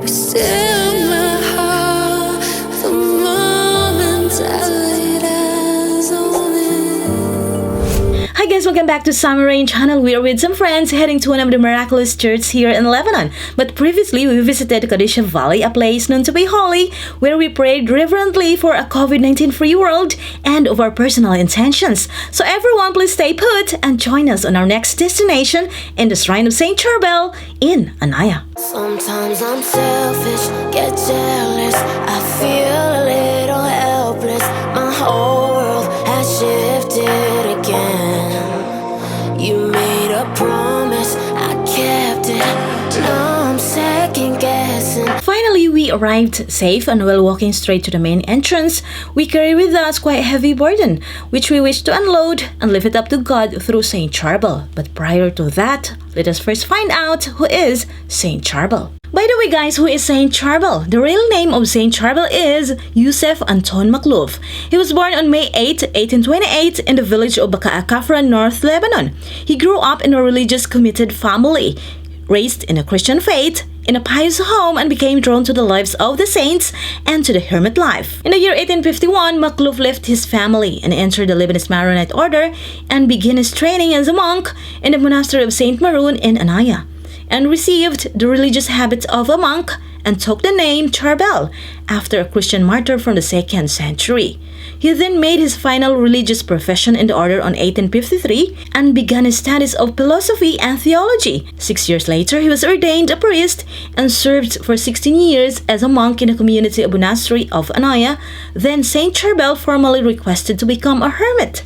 but still my heart, the moment I laid eyes on it. Hi guys, welcome back to Summer Rain channel. We are with some friends heading to one of the miraculous churches here in Lebanon. But previously, we visited Kadisha Valley, a place known to be holy, where we prayed reverently for a COVID-19 free world and of our personal intentions. So everyone, please stay put and join us on our next destination in the shrine of Saint Charbel in Anaya. Sometimes I'm selfish, get jealous, I feel a little helpless. My whole world has shifted again. You made a promise, I kept it. Now I'm second guessing. Finally, we arrived safe, and while walking straight to the main entrance, we carry with us quite a heavy burden, which we wish to unload and lift it up to God through Saint Charbel. But prior to that, let us first find out who is Saint Charbel. By the way guys, who is Saint Charbel? The real name of Saint Charbel is Yusuf Anton Maklouf. He was born on May 8, 1828 in the village of Kafra, North Lebanon. He grew up in a religious committed family, raised in a Christian faith, in a pious home, and became drawn to the lives of the saints and to the hermit life. In the year 1851, Maklouf left his family and entered the Lebanese Maronite order and began his training as a monk in the monastery of Saint Maroon in Annaya, and received the religious habits of a monk and took the name Charbel after a Christian martyr from the 2nd century. He then made his final religious profession in the order on 1853 and began his studies of philosophy and theology. 6 years later, he was ordained a priest and served for 16 years as a monk in the community of monastery of Anaya. Then Saint Charbel formally requested to become a hermit,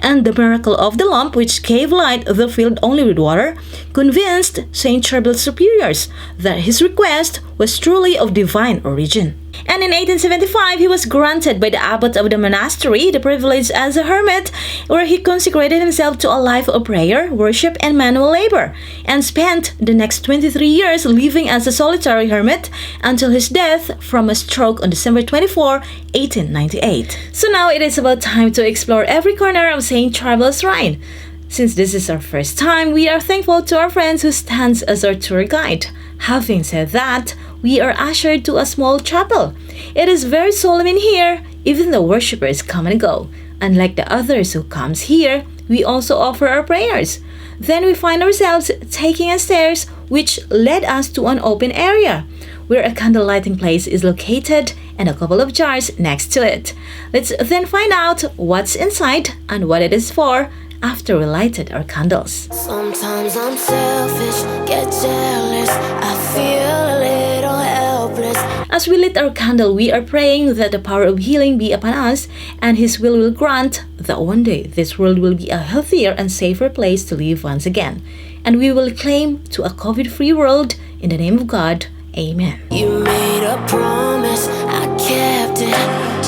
and the miracle of the lamp, which gave light though filled only with water, convinced Saint Charbel's superiors that his request was truly of divine origin. And in 1875, he was granted by the abbot of the monastery the privilege as a hermit, where he consecrated himself to a life of prayer, worship, and manual labor, and spent the next 23 years living as a solitary hermit until his death from a stroke on December 24, 1898. So now it is about time to explore every corner of Saint Charbel's shrine. Since this is our first time, we are thankful to our friends who stands as our tour guide. Having said that, we are ushered to a small chapel. It is very solemn in here, even though worshippers come and go. Unlike the others who comes here, we also offer our prayers. Then we find ourselves taking a stairs which led us to an open area, where a candle lighting place is located and a couple of jars next to it. Let's then find out what's inside and what it is for after we lighted our candles. Sometimes I'm selfish, get jealous, I feel a little helpless. As we lit our candle, we are praying that the power of healing be upon us, and His will grant that one day this world will be a healthier and safer place to live once again. And we will claim to a COVID-free world in the name of God. Amen. You made a promise, I kept it.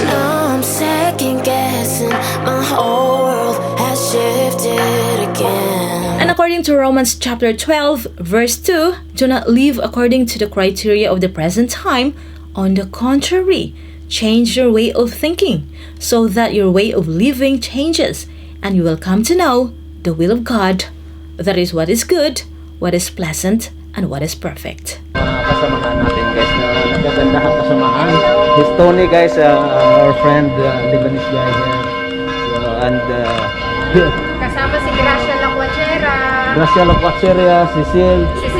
Now I'm second guessing, my whole world has shifted again. And according to Romans chapter 12, verse 2, do not live according to the criteria of the present time. On the contrary, change your way of thinking so that your way of living changes, and you will come to know the will of God. That is what is good, what is pleasant, and what is perfect. Kasamahan natin guys na nagagandahang kasamahan. He's Tony guys, our friend, Lebanese guy here. So, and Kasama si Gracia Lacuachera, Gracia Lacuachera, Cecilia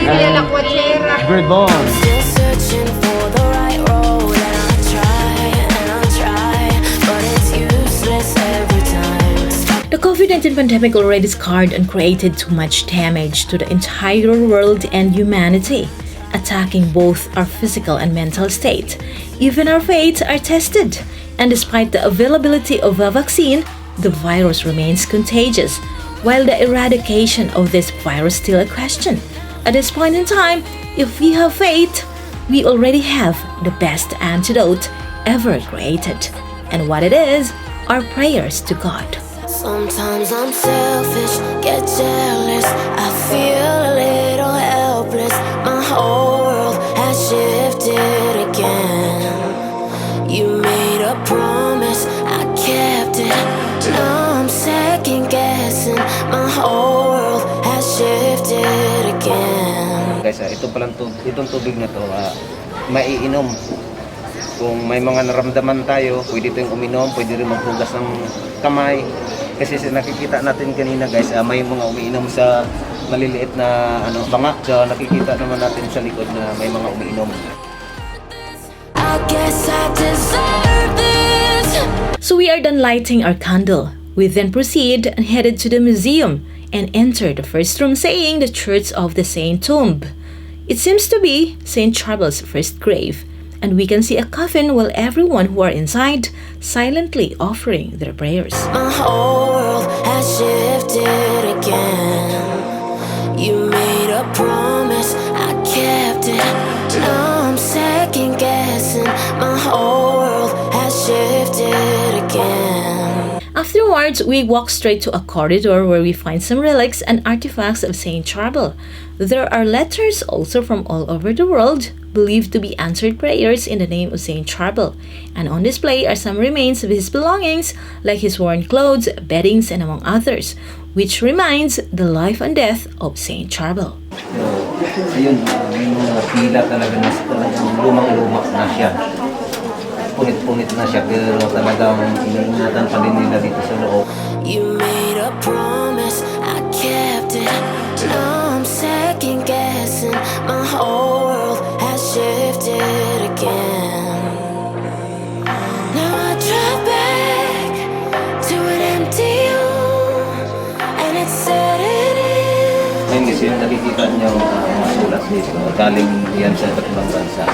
and Lacuachera. Bridon. Still searching for the right road, and I try, but it's useless every time. The COVID-19 pandemic already scarred and created too much damage to the entire world and humanity, attacking both our physical and mental state. Even our faiths are tested, and despite the availability of a vaccine, the virus remains contagious, while the eradication of this virus is still a question. At this point in time, if we have faith, we already have the best antidote ever created. And what it is, our prayers to God. Sometimes I'm selfish, get jealous, I feel a little helpless. My whole world has shifted again. You made a promise, I kept it. Now I'm second guessing, my whole world has shifted again. Guys, ito palang itong tubig na to, maiinom. Kung may mga naramdaman tayo, pwede tayong uminom, pwede rin maghugas ng kamay. Kasi nakikita natin kanina guys, may mga umiinom sa maliliit na bangak. So nakikita naman natin sa likod na may mga umiinom. I guess I deserve this. So we are done lighting our candle. We then proceed and headed to the museum and enter the first room saying the Church of the Saint Tomb. It seems to be Saint Charbel's first grave, and we can see a coffin while everyone who are inside silently offering their prayers. My whole world has shifted again. You made a promise, I kept it. Now I'm second guessing. My whole world has shifted again. Afterwards, we walk straight to a corridor where we find some relics and artifacts of Saint Charbel. There are letters also from all over the world, believed to be answered prayers in the name of Saint Charbel, and on display are some remains of his belongings like his worn clothes, beddings, and among others, which reminds the life and death of Saint Charbel. Ayun, may mga pila talaga na talagang lumang-luma na siya. Punit-punit na siya, pero talagang iniingatan pa din nila dito sa loob. You made a promise, I kept it. Now I'm second guessing. My whole world has shifted again. Now I drive back to an empty room, and it's setting in. Ngayon kasi yung nakikita niyo mga sulat dito, galing yan sa iba't ibang bansa.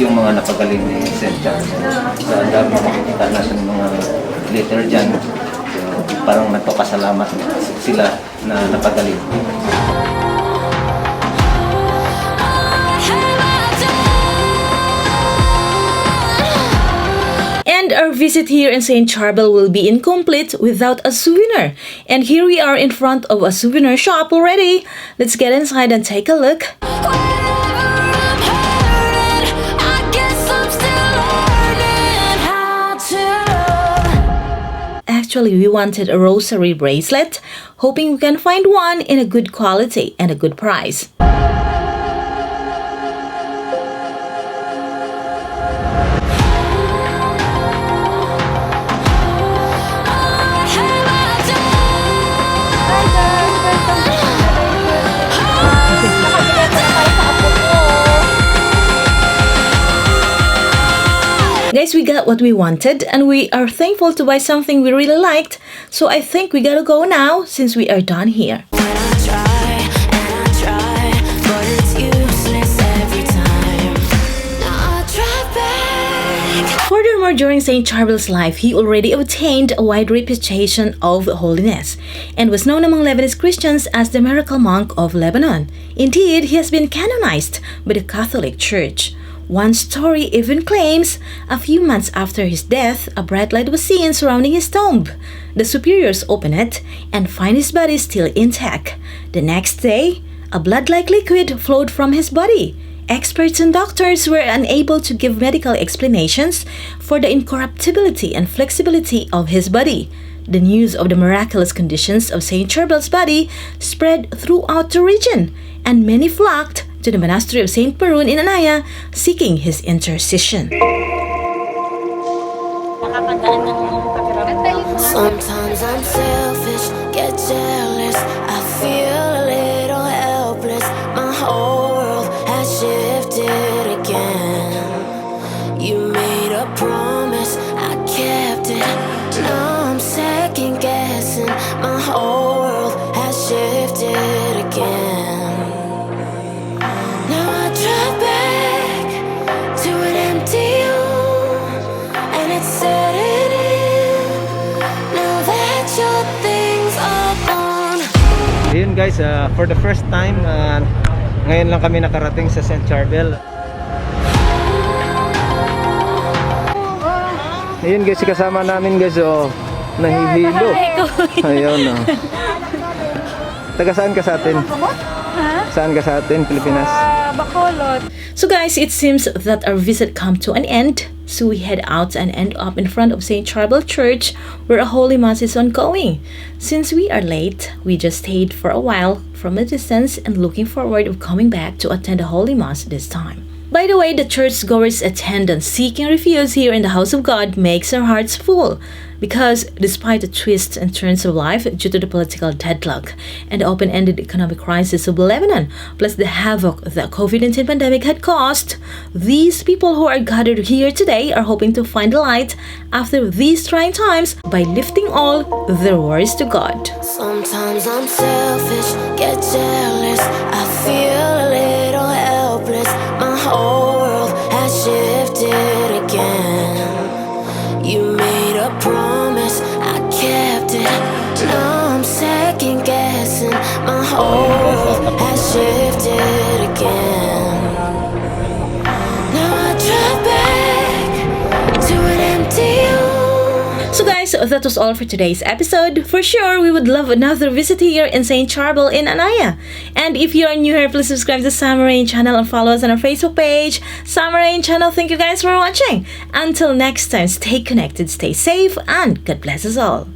Yung mga napagaling ni Saint Charbel. So, ang dami nakikita natin mga letter dyan. So, parang nagpapasalamat sila na napagaling. And our visit here in Saint Charbel will be incomplete without a souvenir. And here we are in front of a souvenir shop already. Let's get inside and take a look. Actually, we wanted a rosary bracelet, hoping we can find one in a good quality and a good price. Guys, we got what we wanted and we are thankful to buy something we really liked. So I think we gotta go now since we are done here. And I try, but it's useless every time. Now I try back. Furthermore, during Saint Charbel's life, he already obtained a wide reputation of holiness and was known among Lebanese Christians as the miracle monk of Lebanon. Indeed, he has been canonized by the Catholic Church. One story even claims a few months after his death, a bright light was seen surrounding his tomb. The superiors open it and find his body still intact. The next day, a blood-like liquid flowed from his body. Experts and doctors were unable to give medical explanations for the incorruptibility and flexibility of his body. The news of the miraculous conditions of Saint Charbel's body spread throughout the region, and many flocked to the monastery of Saint Perun in Anaya, seeking his intercession. Sometimes I'm selfish, get jealous. I feel a little helpless. My whole world has shifted again. You made a promise, I kept it. Now I'm second guessing. My whole world has shifted again. Now I drive back to an empty room, and it's setting in. Now that your things are gone. Ayun guys, for the first time, ngayon lang kami nakarating sa Saint Charbel. Ayun guys, kasama namin guys, nahihilo. Ayun. Taga saan ka sa atin? Saan ka sa atin, Pilipinas? Bacolod. So guys, it seems that our visit come to an end. So we head out and end up in front of Saint Charbel Church where a Holy Mass is ongoing. Since we are late, we just stayed for a while from a distance and looking forward of coming back to attend a Holy Mass this time. By the way, the churchgoers' attendance seeking refuge here in the house of God makes our hearts full. Because despite the twists and turns of life due to the political deadlock and the open-ended economic crisis of Lebanon, plus the havoc the COVID-19 pandemic had caused, these people who are gathered here today are hoping to find the light after these trying times by lifting all their worries to God. Sometimes I'm selfish, get jealous. I feel a little helpless. My whole world has shifted again. You made a promise, I kept it. Now I'm second guessing. My whole world has shifted again. Now I drive back to an empty room. So guys, that was all for today's episode. For sure, we would love another visit here in Saint Charbel in Anaya. And if you are new here, please subscribe to Samurai channel and follow us on our Facebook page, Samurai channel. Thank you guys for watching. Until next time, stay connected, stay safe, and God bless us all.